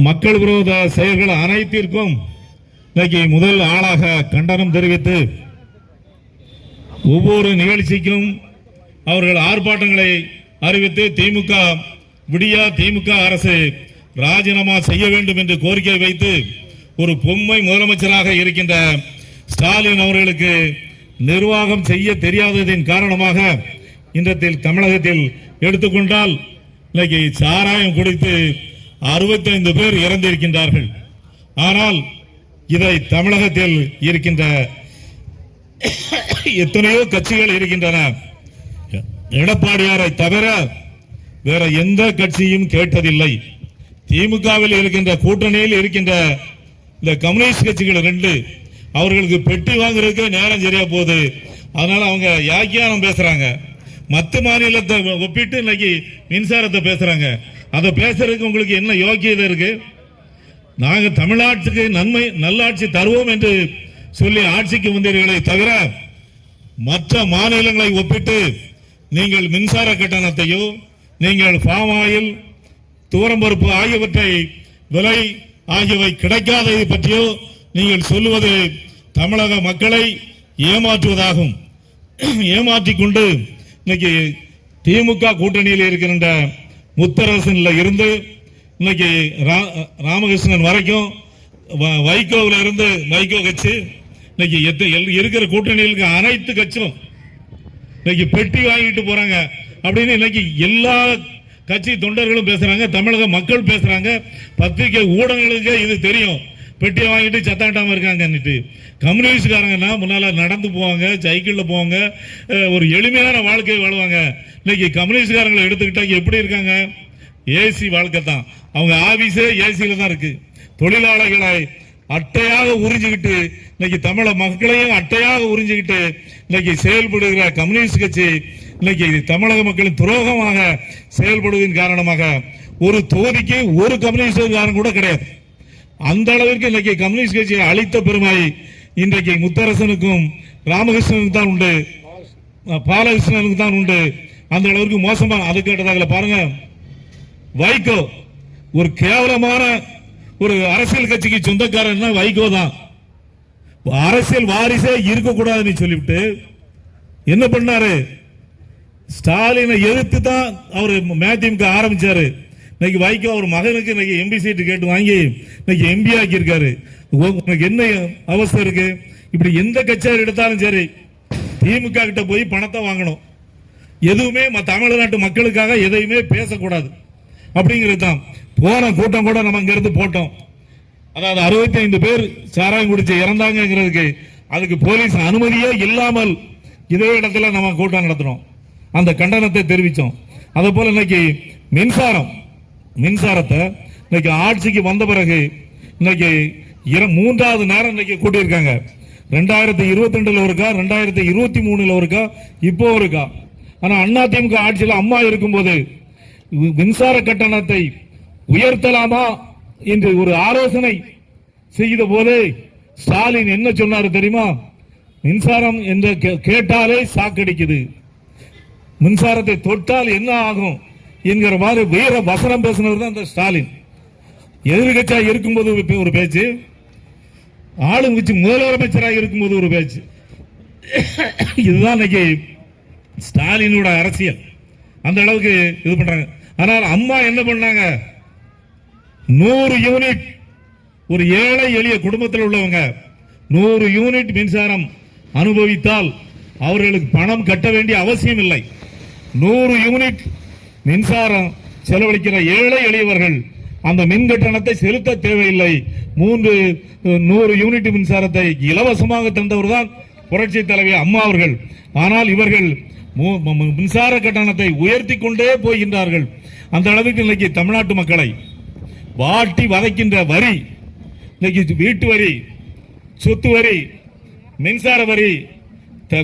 மக்கள் விரோத செயல்கள் அனைத்திற்கும் இன்னைக்கு முதல் ஆளாக கண்டனம் தெரிவித்து ஒவ்வொரு நிகழ்ச்சிக்கும் அவர்கள் ஆர்ப்பாட்டங்களை அறிவித்து திமுக அரசு ராஜினாமா செய்ய வேண்டும் என்று கோரிக்கை வைத்து ஒரு பொம்மை முதலமைச்சராக இருக்கின்ற ஸ்டாலின் அவர்களுக்கு நிர்வாகம் செய்ய தெரியாததின் காரணமாக இன்றைய தமிழகத்தில் எடுத்துக்கொண்டால் இன்னைக்கு சாராயம் குடித்து 65 பேர் இறந்திருக்கின்றார்கள். ஆனால் இதை தமிழகத்தில் இருக்கின்ற எத்தனையோ கட்சிகள் இருக்கின்றன. எடப்பாடியாரை தவிர வேற எந்த கட்சியும் கேட்டதில்லை. திமுகவில் இருக்கின்ற கூட்டணியில் இருக்கின்ற இந்த கம்யூனிஸ்ட் கட்சிகள் 2 அவர்களுக்கு பெட்டி வாங்குறதுக்கு நேரம் சரியா போகுது. அதனால அவங்க யாக்கியானம் பேசுறாங்க. மற்ற மாநிலத்தை ஒப்பிட்டு இன்னைக்கு மின்சாரத்தை பேசுறாங்க. அதை பேசுறதுக்கு உங்களுக்கு என்ன யோக்கியதை இருக்கு? நாங்க தமிழ்நாட்டுக்கு நல்லாட்சி தருவோம் என்று சொல்லி ஆட்சிக்கு வந்தீர்களே தவிர மற்ற மாநிலங்களை ஒப்பிட்டு நீங்கள் மின்சார கட்டணத்தையோ நீங்கள் பாம் ஆயில் துவரம்பருப்பு ஆகியவற்றை விலை ஆகியவை கிடைக்காததை பற்றியோ நீங்கள் சொல்லுவது தமிழக மக்களை ஏமாற்றுவதாகும். ஏமாற்றிக்கொண்டு இன்னைக்கு திமுக கூட்டணியில் இருக்கின்ற முத்தரசன்ல இருந்து இன்னைக்கு ராமகிருஷ்ணன் வரைக்கும் வைகோவில் இருந்து வைகோ கட்சி இன்னைக்கு இருக்கிற கூட்டணியில் அனைத்து கட்சியும் இன்னைக்கு பெட்டி வாங்கிட்டு போறாங்க அப்படின்னு இன்னைக்கு எல்லா கட்சி தொண்டர்களும் பேசுறாங்க. தமிழக மக்கள் பேசுறாங்க. பத்திரிகை ஊடகங்களுக்கு இது தெரியும். பெட்டியை வாங்கிட்டு சத்தாட்டாம இருக்காங்க. கம்யூனிஸ்ட்காரங்கன்னா முன்னால நடந்து போவாங்க, சைக்கிள்ல போவாங்க, ஒரு எளிமையான வாழ்க்கையை வாழ்வாங்க. இன்னைக்கு கம்யூனிஸ்ட்காரங்களை எடுத்துக்கிட்டா எப்படி இருக்காங்க? ஏசி வாழ்க்கை தான். அவங்க ஆபீஸே ஏசியில தான் இருக்கு. தொழிலாளர்களை அட்டையாக உறிஞ்சிக்கிட்டு இன்னைக்கு தமிழக மக்களையும் அட்டையாக உறிஞ்சிக்கிட்டு இன்னைக்கு செயல்படுகிற கம்யூனிஸ்ட் கட்சி இன்னைக்கு தமிழக மக்களின் துரோகமாக செயல்படுவதன் காரணமாக ஒரு தொகுதிக்கு ஒரு கம்யூனிஸ்ட் கூட கிடையாது. அந்த அளவிற்கு இன்னைக்கு கம்யூனிஸ்ட் கட்சியை அளித்த பெருமை இன்றைக்கு முத்தரசனுக்கும் ராமகிருஷ்ணனுக்கு தான் உண்டு, பாலகிருஷ்ணனுக்கு தான் உண்டு. அந்த அளவிற்கு மோசமான அது கேட்டதாக பாருங்க. வைகோ ஒரு கேவலமான ஒரு அரசியல் கட்சிக்கு சொந்தக்காரன் வைகோ தான். அரசியல் வாரிசே இருக்கக்கூடாதுன்னு சொல்லிவிட்டு என்ன பண்ணாரு? ஸ்டாலினை எதிர்த்து தான் அவர் மதிமுக ஆரம்பிச்சாரு. இன்னைக்கு வைகோ அவர் மகனுக்கு இன்னைக்கு எம்பி சீட்டு கேட்டு வாங்கி இன்னைக்கு எம்பி ஆக்கி இருக்காரு. என்ன அவஸ்தை இருக்கு? இப்படி எந்த கட்சியார் எடுத்தாலும் சரி திமுக கிட்ட போய் பணத்தை வாங்கணும். எதுவுமே தமிழ்நாட்டு மக்களுக்காக எதையுமே பேசக்கூடாது அப்படிங்கிறது தான். போன கூட்டம் கூட நம்ம இங்க இருந்து போட்டோம். அதாவது 65 பேர் சாராயம் குடிச்சு இறந்தாங்கிறதுக்கு அதுக்கு போலீஸ் அனுமதியே இல்லாமல் இதே இடத்துல நம்ம கூட்டம் நடத்தினோம். அந்த கண்டனத்தை தெரிவித்தோம். அதே போல இன்னைக்கு மின்சாரத்தை இன்னைக்கு ஆட்சிக்கு வந்த பிறகு இன்னைக்கு 3வது நேரம் இன்னைக்கு கூட்டியிருக்காங்க. 2022 ஒருக்கா, 2023 ஒருக்கா, இப்போ ஒருக்கா. ஆனா அதிமுக ஆட்சியில் அம்மா இருக்கும்போது மின்சார கட்டணத்தை உயர்த்தலாமா என்று ஒரு ஆலோசனை செய்த போது ஸ்டாலின் என்ன சொன்னாரு தெரியுமா? மின்சாரம் என்று கேட்டாலே சாக்கடிக்குது, மின்சாரத்தை தொட்டால் என்ன ஆகும் என்கிற மாதிரி வேற வசனம் பேசினவர் தான் இந்த ஸ்டாலின். எதிர்கட்சியா இருக்கும்போது ஒரு பேச்சு, ஆளுங்கட்சி முதலமைச்சராக இருக்கும்போது ஒரு பேச்சு. இதுதான் இன்னைக்கு ஸ்டாலினோட அரசியல். அந்த அளவுக்கு இது பண்றாங்க. ஆனால் அம்மா என்ன பண்ணாங்க? 100 யூனிட் ஒரு ஏழை எளிய குடும்பத்தில் உள்ளவங்க 100 யூனிட் மின்சாரம் அனுபவித்தால் அவர்களுக்கு பணம் கட்ட வேண்டிய அவசியம் இல்லை. 100 யூனிட் மின்சாரம் செலவழிக்கிற ஏழை எளியவர்கள் அந்த மின் கட்டணத்தை செலுத்த தேவையில்லை. 100 யூனிட் மின்சாரத்தை இலவசமாக தந்தவர் தான் புரட்சி தலைவி அம்மா அவர்கள். ஆனால் இவர்கள் மின்சார கட்டணத்தை உயர்த்தி கொண்டே போகின்றார்கள். அந்த அளவுக்கு இன்னைக்கு தமிழ்நாட்டு மக்களை வாட்டி வதைக்கின்ற வரி, இன்னைக்கு வீட்டு வரி, சொத்து வரி, மின்சார வரி,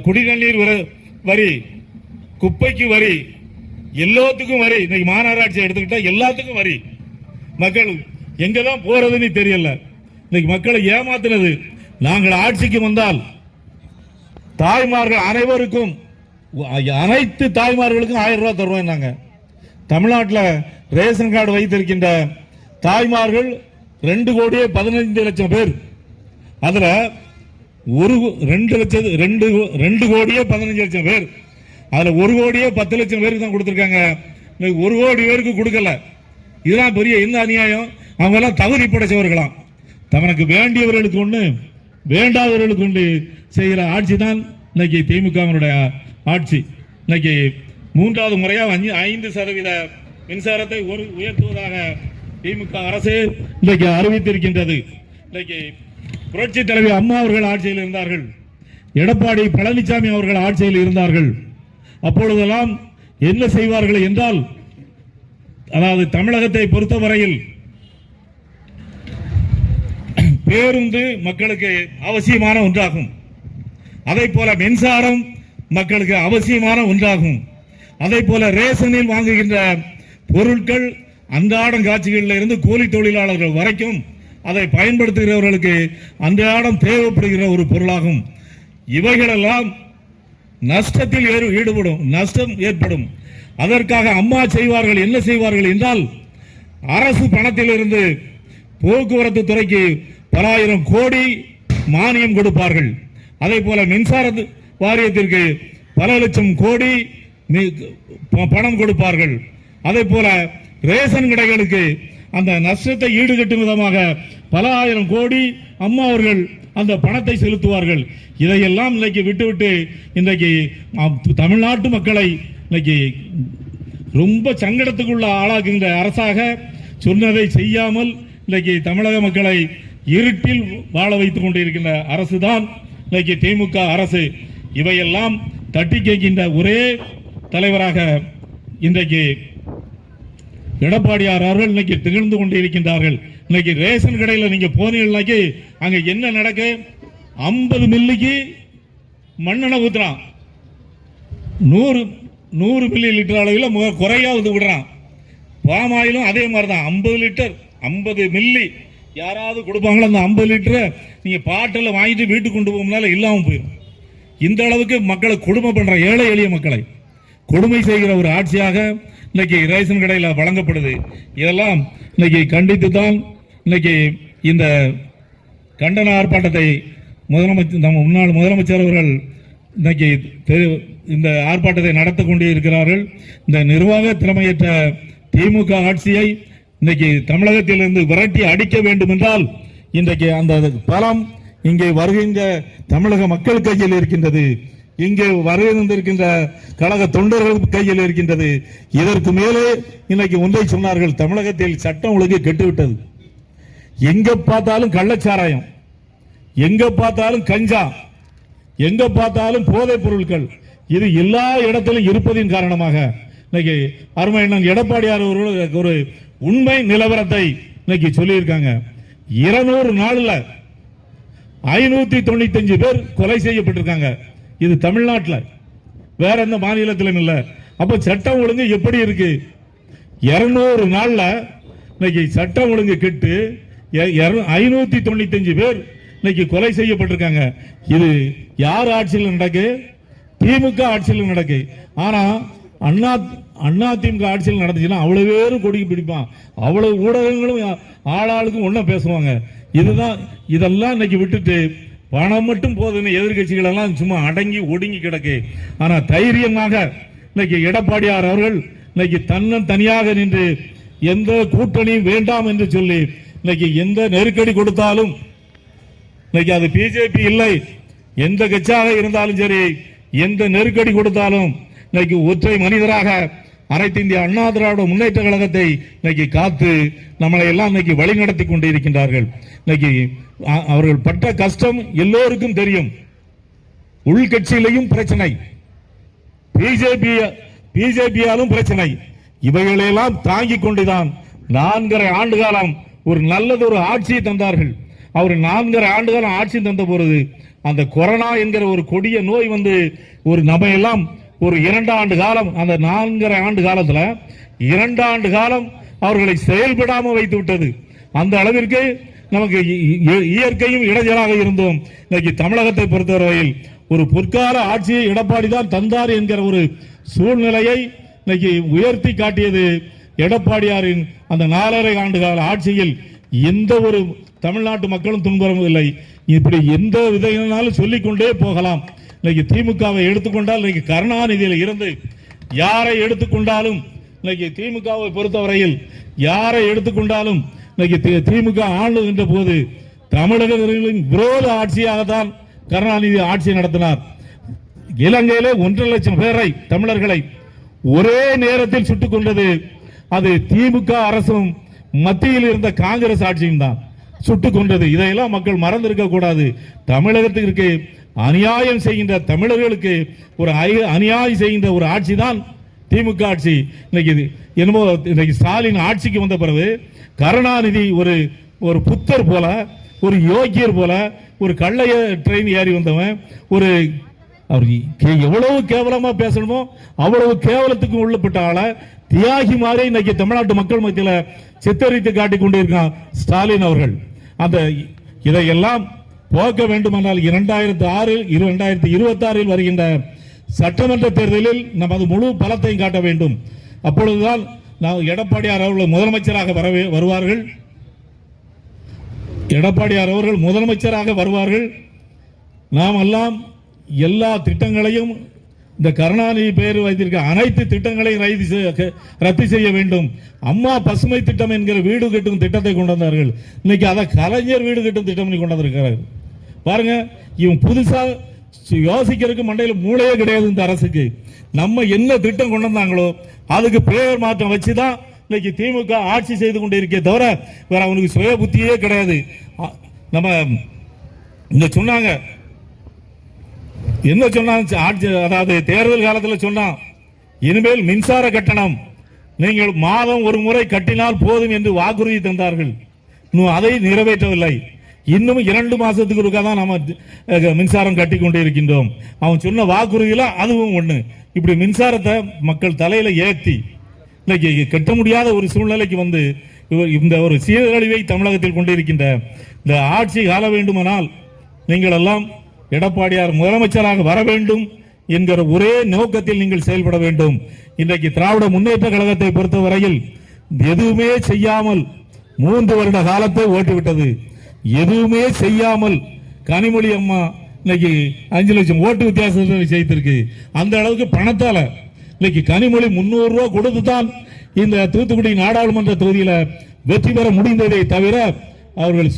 குடிநீர் வரி, குப்பைக்கு வரி, எல்லாத்துக்கும் வரி. இன்னைக்கு மாநகராட்சி எடுத்துக்கிட்டா எல்லாத்துக்கும் வரி. மக்கள் எங்கதான் போறதுன்னு தெரியல. இன்னைக்கு மக்களை ஏமாத்தினது. நாங்கள் ஆட்சிக்கு வந்தால் தாய்மார்கள் அனைவருக்கும், அனைத்து தாய்மார்களுக்கும் 1000 ரூபாய் தருவோம். நாங்க தமிழ்நாட்டில் ரேஷன் கார்டு வைத்திருக்கின்ற தாய்மார்கள் 2,15,00,000 பேர். அதுல 2,15,00,000 பேர். அதுல 1,10,00,000 பேருக்கு தான் கொடுத்திருக்காங்க. 1 கோடி பேருக்கு கொடுக்கல. இதெல்லாம் பெரிய என்ன அநியாயம்? அவங்க எல்லாம் தகுதி படைச்சவர்களாம். தனக்கு வேண்டியவர்களுக்கு ஒண்ணு, வேண்டாதவர்களுக்கு ஒன்று செய்கிற ஆட்சி தான் இன்னைக்கு திமுகவினுடைய ஆட்சி. இன்னைக்கு 3வது முறையா 5% மின்சாரத்தை உயர்த்துவதாக திமுக அரசு இன்றைக்கு அறிவித்திருக்கின்றது. இன்றைக்கு புரட்சி தலைவி அம்மா அவர்கள் ஆட்சியில் இருந்தார்கள், எடப்பாடி பழனிசாமி அவர்கள் ஆட்சியில் இருந்தார்கள். அப்பொழுதெல்லாம் என்ன செய்வார்கள் என்றால், அதாவது தமிழகத்தை பொறுத்தவரையில் பேருந்து மக்களுக்கு அவசியமான ஒன்றாகும். அதை போல மின்சாரம் மக்களுக்கு அவசியமான ஒன்றாகும். அதை போல ரேஷனில் வாங்குகின்ற பொருட்கள் அன்றாடம் காட்சிகளில் இருந்து கூலி தொழிலாளர்கள் வரைக்கும் அதை பயன்படுத்துகிறவர்களுக்கு அன்றாடம் தேவைப்படுகிற ஒரு பொருளாகும். இவைகளெல்லாம் நஷ்டத்தில் ஈடுபடும், நஷ்டம் ஏற்படும். அதற்காக அம்மா செய்வார்கள், என்ன செய்வார்கள் என்றால், அரசு பணத்திலிருந்து போக்குவரத்து துறைக்கு பல ஆயிரம் கோடி மானியம் கொடுப்பார்கள். அதே போல மின்சார வாரியத்திற்கு பல லட்சம் கோடி பணம் கொடுப்பார்கள். அதே போல ரேஷன் கடைகளுக்கு அந்த நஷ்டத்தை ஈடுகட்டும் விதமாக பல ஆயிரம் கோடி அம்மா அவர்கள் அந்த பணத்தை செலுத்துவார்கள். இதையெல்லாம் இன்னைக்கு விட்டுவிட்டு இன்றைக்கு தமிழ்நாட்டு மக்களை இன்னைக்கு ரொம்ப சங்கடத்துக்குள்ள ஆளாக்குகின்ற அரசாக சொன்னதை செய்யாமல் இன்னைக்கு தமிழக மக்களை இருட்டில் வாழ வைத்துக் கொண்டிருக்கின்ற அரசு தான் இன்னைக்கு திமுக அரசு. இவையெல்லாம் தட்டி கேட்கின்ற ஒரே தலைவராக இன்றைக்கு எடப்பாடியார் அவர்கள் இன்னைக்கு திகழ்ந்து கொண்டிருக்கின்றார்கள். இன்னைக்கு ரேஷன் கடையில் நீங்க போனீங்கன்னாக்கி அங்க என்ன நடக்க, 50 மில்லிக்கு மண்ணெண்ணெய் ஊத்துறான், 100 மில்லி லிட்டர் அளவில் குறையா வந்து விடுறான். பாமாயிலும் அதே மாதிரி தான் 50 லிட்டர் 50 மில்லி யாராவது கொடுப்பாங்களோ அந்த 50 லிட்டரை நீங்க பாட்டில் வாங்கிட்டு வீட்டுக்கு கொண்டு போகும்னால இல்லாமல் போயிடும். இந்த அளவுக்கு மக்களை கொடுமை பண்ற, ஏழை எளிய மக்களை கொடுமை செய்கிற ஒரு ஆட்சியாக இன்னைக்கு ரேஷன் கடையில் வழங்கப்படுது. இதெல்லாம் இன்னைக்கு கண்டித்து தான் இன்னைக்கு இந்த கண்டன ஆர்ப்பாட்டத்தை நம்ம முன்னாள் முதலமைச்சர் அவர்கள் இன்னைக்கு இந்த ஆர்ப்பாட்டத்தை நடத்தி கொண்டே இருக்கிறார்கள். இந்த நிர்வாக திறமையற்ற திமுக ஆட்சியை இன்னைக்கு தமிழகத்திலிருந்து விரட்டி அடிக்க வேண்டும் என்றால் இன்றைக்கு அந்த பலம் இங்கே வருகின்ற தமிழக மக்கள் கையில் இருக்கின்றது. இங்கே வருகின்ற கழக தொண்டர்கள் கையில் இருக்கின்றது. இதற்கு மேலே இன்னைக்கு ஒன்றை சொன்னார்கள், தமிழகத்தில் சட்டம் ஒழுங்கு கெட்டுவிட்டது. எங்க பார்த்தாலும் கள்ளச்சாராயம், எங்க பார்த்தாலும் கஞ்சா, எங்க பார்த்தாலும் போதைப் பொருட்கள், இது எல்லா இடத்திலும் இருப்பதின் காரணமாக இன்னைக்கு அருமை எடப்பாடியார் ஒரு உண்மை நிலவரத்தை இன்னைக்கு சொல்லியிருக்காங்க. 200 நாள்ல 595 பேர் கொலை செய்யப்பட்டிருக்காங்க. இது தமிழ்நாட்டில், வேற எந்த மாநிலத்திலும் இல்ல. அப்ப சட்டம் ஒழுங்கு எப்படி இருக்கு? 200 நாள்ல இன்னைக்கு சட்டம் ஒழுங்கு கெட்டு 595 பேர் இன்னைக்கு கொலை செய்யப்பட்டிருக்காங்க. இது யார் ஆட்சியில் நடக்கு? திமுக ஆட்சியில் நடக்கு. ஆனா அண்ணா திமுக ஆட்சியில் நடந்துச்சுன்னா அவ்வளவு பேரும் கொடிக்கு பிடிப்பான், அவ்வளவு ஊடகங்களும் ஆளாளுக்கும் ஒன்னும் பேசுவாங்க. இதெல்லாம் இன்னைக்கு விட்டுட்டு பணம் மட்டும் போதுன்னு எதிர்கட்சிகள் எல்லாம் சும்மா அடங்கி ஒடுங்கி கிடக்கு. ஆனா தைரியமாக இன்னைக்கு எடப்பாடியார் அவர்கள் இன்னைக்கு தனியாக நின்று எந்த கூட்டணியும் வேண்டாம் என்று சொல்லி இன்னைக்கு எந்த நெருக்கடி கொடுத்தாலும், இன்னைக்கு அது பிஜேபி இல்லை, எந்த கட்சியாக இருந்தாலும் சரி, எந்த நெருக்கடி கொடுத்தாலும் இன்னைக்கு ஒற்றை மனிதராக அனைத்து இந்திய அண்ணா திராவிட முன்னேற்ற கழகத்தை இன்னைக்கு காத்து நம்மளை எல்லாம் இன்னைக்கு வழிநடத்தி கொண்டிருக்கின்றார்கள். இன்னைக்கு அவர்கள் பட்ட கஷ்டம் எல்லோருக்கும் தெரியும். உள்கட்சியிலையும் பிரச்சனை, பிஜேபியாலும் பிரச்சனை. இவைகளெல்லாம் தாங்கிக் கொண்டுதான் 4.5 ஆண்டு காலம் ஒரு நல்லதொரு ஆட்சியை தந்தார்கள். அவர் 4.5 ஆண்டு காலம் ஆட்சி தந்த பொழுது அந்த கொரோனா என்கிற ஒரு கொடிய நோய் வந்து ஒரு நம்ம எல்லாம் ஒரு 2 ஆண்டு காலம், அந்த 4.5 ஆண்டு காலத்துல 2 ஆண்டு காலம் அவர்களை செயல்படாமல் வைத்து விட்டது. அந்த அளவிற்கு நமக்கு இயற்கையும் இடைஞ்சலாக இருந்தோம். இன்னைக்கு தமிழகத்தை பொறுத்தவரையில் ஒரு பொற்கால ஆட்சியை எடப்பாடி தான் தந்தார் என்கிற ஒரு சூழ்நிலையை இன்னைக்கு உயர்த்தி காட்டியது எடப்பாடியாரின் அந்த 4.5 ஆண்டு கால ஆட்சியில் எந்த ஒரு தமிழ்நாட்டு மக்களும் துன்புறவில்லை. இப்படி எந்த விதையினாலும் சொல்லிக்கொண்டே போகலாம். இன்னைக்கு திமுகவை எடுத்துக்கொண்டால் இன்னைக்கு கருணாநிதியில் இருந்து யாரை எடுத்துக்கொண்டாலும் இன்னைக்கு திமுகவை பொறுத்தவரையில் யாரை எடுத்துக்கொண்டாலும் இன்னைக்கு திமுக ஆளுகின்ற போது தமிழகங்களின் விரோத ஆட்சியாகத்தான் கருணாநிதி ஆட்சி நடத்தினார். இலங்கையிலே 1.5 லட்சம் பேரை தமிழர்களை ஒரே நேரத்தில் சுட்டுக் கொண்டது அது திமுக அரசும் மத்தியில் இருந்த காங்கிரஸ் ஆட்சியும் தான் சுட்டுக் கொண்டது. இதையெல்லாம் மக்கள் மறந்திருக்க கூடாது. தமிழகத்திற்கு அநியாயம் செய்கின்ற தமிழர்களுக்கு ஒரு அநியாயம் செய்கின்ற ஒரு ஆட்சி தான் திமுக ஆட்சி. இன்னைக்கு ஸ்டாலின் ஆட்சிக்கு வந்த பிறகு கருணாநிதி ஒரு புத்தர் போல, ஒரு யோகியர் போல, ஒரு கள்ளைய ட்ரெயின் ஏறி வந்தவன், ஒரு அவர் எவ்வளவு கேவலமா பேசணுமோ அவ்வளவு கேவலத்துக்கு உள்ளப்பட்ட ஆள தியாகி மாதிரி இன்னைக்கு தமிழ்நாட்டு மக்கள் மத்தியில் சித்தரித்து காட்டிக் கொண்டிருக்கான் ஸ்டாலின் அவர்கள். அந்த இதையெல்லாம் போக்க வேண்டுமென்றால் 2026 வருகின்ற சட்டமன்ற தேர்தலில் நமது முழு பலத்தையும் காட்ட வேண்டும். அப்பொழுதுதான் எடப்பாடியார் அவர்கள் முதலமைச்சராக வருவார்கள். எடப்பாடியார் அவர்கள் முதலமைச்சராக வருவார்கள். நாம் எல்லாம் எல்லா திட்டங்களையும் இந்த கருணாநிதி பெயர் வைத்திருக்க அனைத்து திட்டங்களையும் ரத்து செய்ய வேண்டும். அம்மா பசுமை திட்டம் என்கிற வீடு கட்டும் திட்டத்தை கொண்டு வந்தார்கள். இன்னைக்கு அதை கலைஞர் வீடு கட்டும் திட்டம் கொண்டு வந்திருக்கிறார். பாருங்க, இவன் புதுசா யோசிக்கிறதுக்கு மண்டையில் மூளையே கிடையாது இந்த அரசுக்கு. நம்ம என்ன திட்டம் கொண்டு வந்தாங்களோ அதுக்கு பெயர் மாற்றம் வச்சுதான் இன்னைக்கு திமுக ஆட்சி செய்து கொண்டு இருக்கே தவிர வேற அவனுக்கு சுய புத்தியே கிடையாது. நம்ம இங்க சொன்னாங்க, என்ன சொன்னாங்க, அதாவது தேர்தல் காலத்தில் சொன்னான், இனிமேல் மின்சார கட்டணம் நீங்கள் மாதம் ஒரு முறை கட்டினால் போதும் என்று வாக்குறுதி தந்தார்கள். இன்னும் அதை நிறைவேற்றவில்லை. இன்னும் 2 மாசத்துக்கு ஒருக்கா தான் நம்ம மின்சாரம் கட்டி கொண்டு இருக்கின்றோம். அவன் சொன்ன வாக்குறுதியில அதுவும் ஒண்ணு. இப்படி மின்சாரத்தை மக்கள் தலையில ஏற்றி இன்னைக்கு கட்ட முடியாத ஒரு சூழ்நிலைக்கு வந்து இந்த ஒரு சீரழிவை தமிழகத்தில் கொண்டிருக்கின்ற இந்த ஆட்சி ஆள வேண்டுமானால் நீங்கள் எல்லாம் எடப்பாடியார் முதலமைச்சராக வர வேண்டும் என்கிற ஒரே நோக்கத்தில் நீங்கள் செயல்பட வேண்டும். இன்றைக்கு திராவிட முன்னேற்ற கழகத்தை பொறுத்தவரையில் எதுவுமே செய்யாமல் 3 வருட காலத்தை ஓட்டுவிட்டது. எதுவுமே செய்யாமல் கனிமொழி அம்மா இன்னைக்கு 5 லட்சம் ஓட்டு வித்தியாசத்தில் ஜெயித்திருக்கு. அந்த அளவுக்கு பணத்தால இன்னைக்கு கனிமொழி 300 ரூபாய் கொடுத்து தான் இந்த தூத்துக்குடி நாடாளுமன்ற தொகுதியில வெற்றி பெற முடிந்ததை தவிர அவர்கள்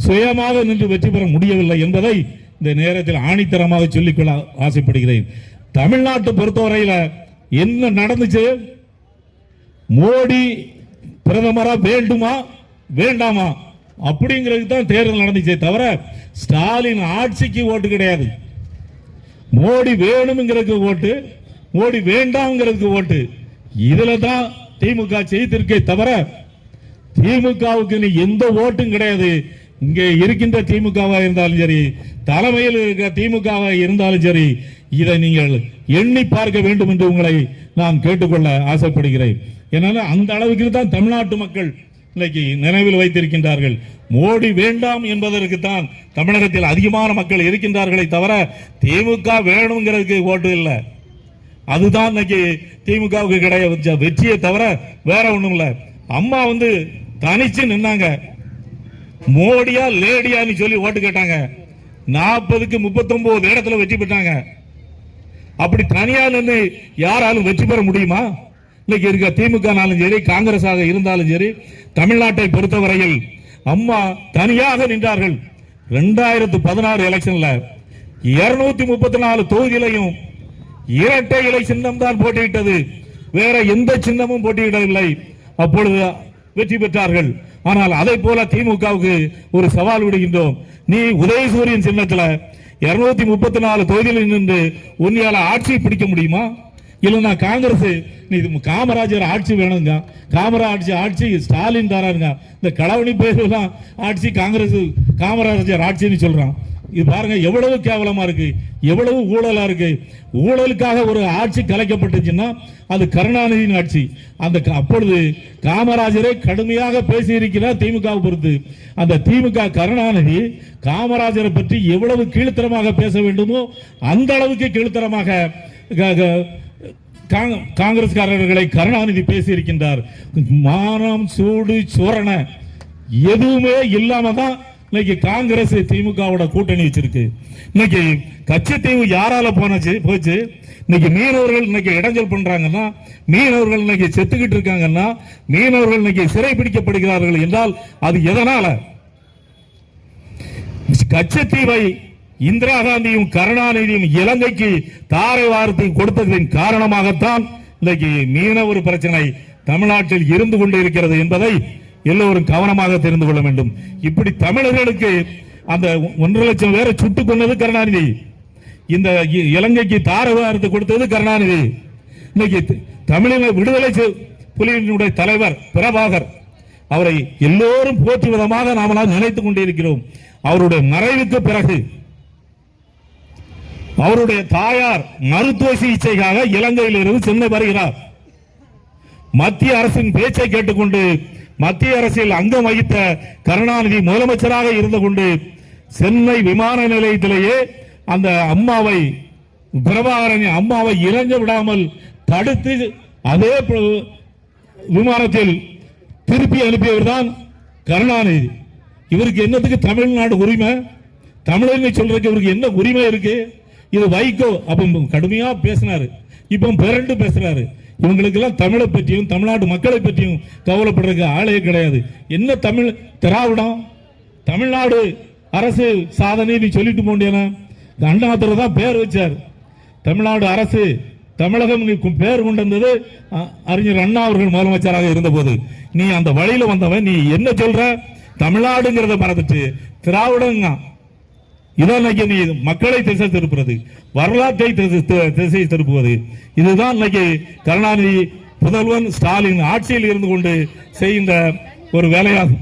சுயமாக நின்று வெற்றி பெற முடியவில்லை என்பதை இந்த நேரத்தில் ஆணித்தரமாக சொல்லிக்கொள்ள ஆசைப்படுகிறேன். தமிழ்நாட்டை பொறுத்தவரையில் என்ன நடந்துச்சு? மோடி பிரதமரா வேண்டுமா வேண்டாமா அப்படிங்கிறது தான் தேர்தல் நடந்துச்சே தவிர ஸ்டாலின் ஆட்சிக்கு ஓட்டு கிடையாது. மோடி வேணும்ங்கிறதுக்கு ஓட்டு, மோடி வேண்டாம்ங்கிறதுக்கு ஓட்டு. இதுல தான் திமுக செய்திருக்கே தவிர திமுகவுக்கு எந்த ஓட்டும் கிடையாது. இங்கே இருக்கின்ற திமுகவா இருந்தாலும் சரி, தலைமையில் இருக்கிற திமுகவா இருந்தாலும் சரி, இதை நீங்கள் எண்ணி பார்க்க வேண்டும் என்று உங்களை நான் கேட்டுக்கொள்ள ஆசைப்படுகிறேன். ஏன்னா அந்த அளவுக்கு தான் தமிழ்நாட்டு மக்கள் இன்னைக்கு நினைவில் வைத்திருக்கின்றார்கள். மோடி வேண்டாம் என்பதற்கு தான் தமிழகத்தில் அதிகமான மக்கள் இருக்கின்றார்களே தவிர திமுக வேணுங்கிறதுக்கு ஓட்டு இல்லை. அதுதான் இன்னைக்கு திமுகவுக்கு கிடையாது வெற்றியை தவிர வேற ஒண்ணும் இல்லை. அம்மா வந்து தனிச்சு நின்னாங்க, மோடியா லேடியான்னு சொல்லி ஓட்டு கேட்டாங்க. 40க்கு 39 இடத்துல வெற்றி பெற்றாங்க. அப்படி தனியா நின்று யாராலும் வெற்றி பெற முடியுமா? இன்னைக்கு இருக்க திமுகனாலும் சரி, காங்கிரஸாக இருந்தாலும் சரி, தமிழ்நாட்டை பொறுத்தவரையில் அம்மா தனியாக நின்றார்கள். 2016 எலெக்ஷன்ல 234 தொகுதியிலையும் இரட்டை இலை சின்னம் தான் போட்டியிட்டது, வேற எந்த சின்னமும் போட்டியிடவில்லை. அப்பொழுது வெற்றி பெற்றார்கள். ஆனால் அதை போல திமுகவுக்கு ஒரு சவால் விடுகின்றோம். நீ உதயசூரியன் சின்னத்தில் 234 தொகுதியில் நின்று உன்னையால ஆட்சி பிடிக்க முடியுமா? இல்லைன்னா காங்கிரஸ் நீ காமராஜர் ஆட்சி வேணுங்க, காமராஜர் ஆட்சி ஸ்டாலின் தாராருங்க, இந்த களவணி பேரெல்லாம் ஆட்சி காமராஜர் ஆட்சின்னு சொல்றான். இது பாருங்க எவ்வளவு கேவலமா இருக்கு, எவ்வளவு ஊழலா இருக்கு. ஊழலுக்காக ஒரு ஆட்சி கலைக்கப்பட்டுச்சுன்னா அது கருணாநிதியின் ஆட்சி. அந்த அப்பொழுது காமராஜரை கடுமையாக பேசியிருக்கிறார் திமுக பொறுத்து. அந்த திமுக கருணாநிதி காமராஜரை பற்றி எவ்வளவு கீழ்த்தரமாக பேச வேண்டுமோ அந்த அளவுக்கு கீழ்த்தரமாக காங்கிரஸ்காரர்களை கருணாநிதி பேசியிருக்கின்றார். மானம் சூடு சோரண எதுவுமே இல்லாம தான் இன்னைக்கு காங்கிரஸ் திமுகவோட கூட்டணி வச்சிருக்கு. இன்னைக்கு கச்சத்தீவு யாரால போச்சு? இன்னைக்கு மீனவர்கள் இன்னைக்கு இடைஞ்சல் பண்றாங்கன்னா, மீனவர்கள் இன்னைக்கு செத்துக்கிட்டு இருக்காங்கன்னா, மீனவர்கள் இன்னைக்கு சிறை பிடிக்கப்படுகிறார்கள் என்றால் அது எதனால? கச்சத்தீவை இந்திரா காந்தியும் கருணாநிதியும் இலங்கைக்கு தாரை வார்த்தை கொடுத்ததின் காரணமாகத்தான் இன்னைக்கு மீனவர் பிரச்சனை தமிழ்நாட்டில் இருந்து கொண்டு இருக்கிறது என்பதை எல்லோரும் கவனமாக தெரிந்து கொள்ள வேண்டும். இப்படி தமிழர்களுக்கு அந்த 1.5 லட்சம் பேரை சுட்டுக் கொண்டது கருணாநிதி, இந்த இலங்கைக்கு தாரை வார்த்தை கொடுத்தது கருணாநிதி. இன்னைக்கு தமிழின விடுதலை புலியினுடைய தலைவர் பிரபாகர், அவரை எல்லோரும் போற்றி விதமாக நாமெல்லாம் நினைத்துக் கொண்டிருக்கிறோம். அவருடைய மறைவுக்கு பிறகு அவருடைய தாயார் மருத்துவ சிகிச்சைக்காக இலங்கையில் இருந்து சென்னை வருகிறார். மத்திய அரசின் பேச்சை கேட்டுக்கொண்டு மத்திய அரசில் அங்கம் வகித்த கருணாநிதி முதலமைச்சராக இருந்து கொண்டு சென்னை விமான நிலையத்திலேயே அந்த அம்மாவை பிரபாகரன் அம்மாவை இறங்க விடாமல் தடுத்து அதே விமானத்தில் திருப்பி அனுப்பியவர் தான் கருணாநிதி. இவருக்கு என்னத்துக்கு தமிழ்நாடு உரிமை? தமிழர்னு சொல்றதுக்கு இவருக்கு என்ன உரிமை இருக்கு? இது வைகோ அப்ப கடுமையா பேசினாரு, இப்ப பிறண்டு பேசுறாரு. இவங்களுக்கு எல்லாம் தமிழை பற்றியும் தமிழ்நாட்டு மக்களை பற்றியும் கவலைப்படுறதுக்கு ஆளே கிடையாது. என்ன தமிழ் திராவிடம் தமிழ்நாடு அரசு சாதனை சொல்லிட்டு போண்டியான அண்ணாதுரை தான் பேர் வச்சார். தமிழ்நாடு அரசு தமிழகம் பேர் கொண்டு வந்தது அறிஞர் அண்ணா அவர்கள் முதலமைச்சராக இருந்த போது. நீ அந்த வழியில வந்தவன், நீ என்ன சொல்ற? தமிழ்நாடுங்கிறத மறந்துட்டு திராவிடங்க இதான் நீ மக்களை திசை திருப்புறது, வரலாற்றை திசை திருப்புவது. இதுதான் இன்னைக்கு கருணாநிதி முதல்வன் ஸ்டாலின் ஆட்சியில் இருந்து கொண்டு செய்கின்ற ஒரு வேலையாகும்.